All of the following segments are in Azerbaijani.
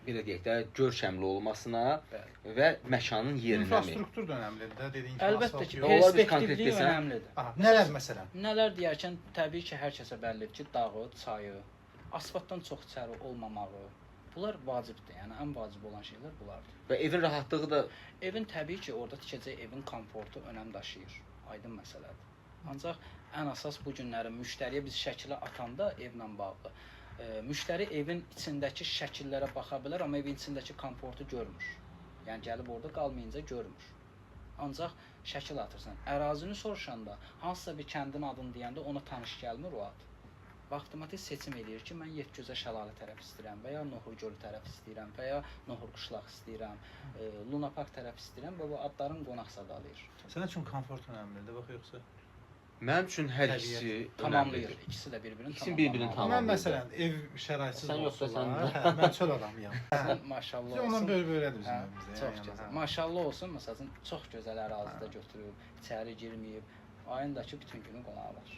belə deyək də, görkəmli olmasına Bəli. və məkanın yerinə mi? İnfrastruktur da önəmlidir də, dediyin kimi. Əlbəttə ki, Onlar biz konkret perspektivliyi desəm- önəmlidir. Aha, nələr məsələn? Nələr deyərkən, təbii ki, hər kəsə bəllidir ki, dağı, çayı, asfaltdan çox içəri olmamağı, bunlar vacibdir. Yəni ən vacib olan şeylər bunlardır. Və evin rahatlığı da Evin təbii ki, orada tikəcək evin komfortu önəm daşıyır. Aydın məsələdir. Ancaq ən əsas bu günlərin müştəriyə biz şəkili atanda evlə bağlı. Müştəri evin içindəki şəkillərə baxa bilər, amma evin içindəki komfortu görmür. Yəni gəlib orada qalmayınca görmür. Ancaq şəkil atırsan. Ərazini soruşanda, hansısa bir kəndin adını deyəndə ona tanış gəlmir o ad. Və avtomatik seçim edir ki, mən Yetgözə şəlalə tərəf istəyirəm və ya Nohur gölü tərəf istəyirəm və ya Nohur qışlaq istəyirəm, Luna Park tərəf istəyirəm və bu adların qonaq sadalayır. Sənin üçün komfort önəmlidir, bax yoxsa? mənim üçün hər ikisi Tamamlayır. önəmlidir. İkisi də bir-birini İkisini bir-birini tamamlayır. Mən məsələn ev şəraitsiz Sən yoxsa olsalar, sən- mən çöl adamıyam. Sən maşallah Ondan olsun. böylədir Hə, bizim evimizdə. çox gözəl. Maşallah olsun, məsələn, çox gözəl ərazidə götürüb, içəri girməyib, ayındakı bütün günü qonağı var.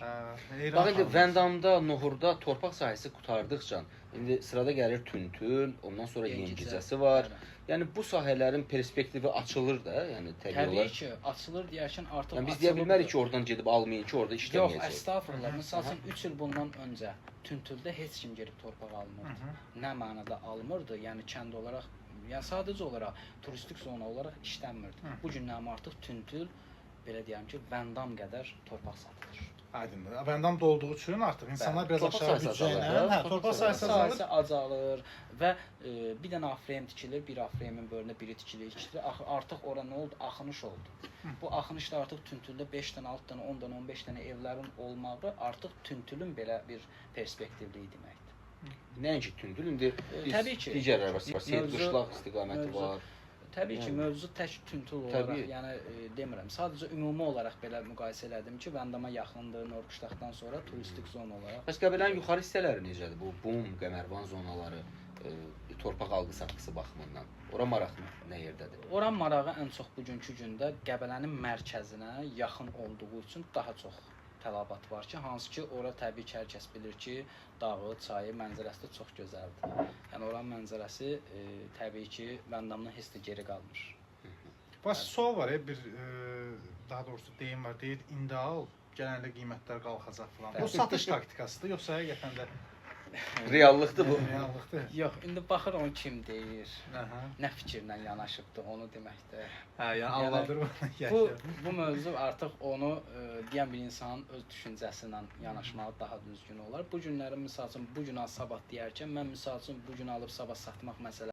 Bax indi Vəndamda, Nohurda torpaq sahəsi qurtardıqca indi sırada gəlir Tüntül, ondan sonra Yengicəsi var. Yəni bu sahələrin perspektivi açılır da, yəni təbii Təbii olaraq. ki, açılır deyərkən artıq Yəni biz deyə bilmərik ki, oradan gedib almayın ki, orada Yox, işləməyəcək. əstəğfurullah. Məsəl üçün 3 il bundan öncə Tüntüldə heç kim gedib torpaq almırdı. Nə mənada almırdı? Yəni kənd olaraq, yəni sadəcə olaraq turistik zona olaraq işlənmirdi. Bu gündən artıq Tüntül belə deyəm ki, Vəndam qədər torpaq satılır. Aydındır. Vəndam dolduğu üçün artıq insanlar biraz Torpaq aşağı sayısı büdcə ilə, azalır. hə, torpaq sayısı azalır. Sayısı azalır və bir dənə afrem tikilir, bir afremin bölünə biri tikilir, ikisi artıq ora nə oldu? Axınış oldu. Bu axınışda artıq Tüntüldə 5 dənə, 6 dənə, 10 dənə, 15 dənə evlərin olmağı artıq Tüntülün belə bir perspektivliyi deməkdir. Nəinki Tüntül, indi Təbii ki. digərlər var. Seyid Mövzu- Qışlaq istiqaməti mövzu- var. Təbii ki, Yəni. mövzu tək Tüntül olaraq, Təbii. yəni demirəm, sadəcə ümumi olaraq belə müqayisə elədim ki, Vəndama yaxındır, Norquşdaqdan sonra turistik zona olaraq. Bəs Qəbələnin yuxarı hissələri necədir? Bu Bum, Qəmərvan zonaları, torpaq alqı-satqısı baxımından. Ora maraq nə yerdədir? Oran marağı ən çox bugünkü gündə Qəbələnin mərkəzinə yaxın olduğu üçün daha çox tələbat var ki, hansı ki, ora təbii ki, hər kəs bilir ki, dağı, çayı, mənzərəsi də çox gözəldir. Yəni oranın mənzərəsi təbii ki, Vəndamdan heç də geri qalmır. Bax sual var, bir daha doğrusu deyim var, deyir indi al, gələndə qiymətlər qalxacaq falan. Bu satış taktikasıdır, yoxsa həqiqətən də Reallıqdır bu. reallıqdır? Yox, indi baxır onu kim deyir, Aha. nə fikirlə yanaşıbdır, onu deməkdir. Hə, yəni aldadır Bu mövzu artıq onu deyən bir insanın öz düşüncəsi ilə yanaşmağı daha düzgün olar. Bu günlərin misal üçün bu gün al sabah deyərkən mən misal üçün bu gün alıb sabah satmaq məsələsi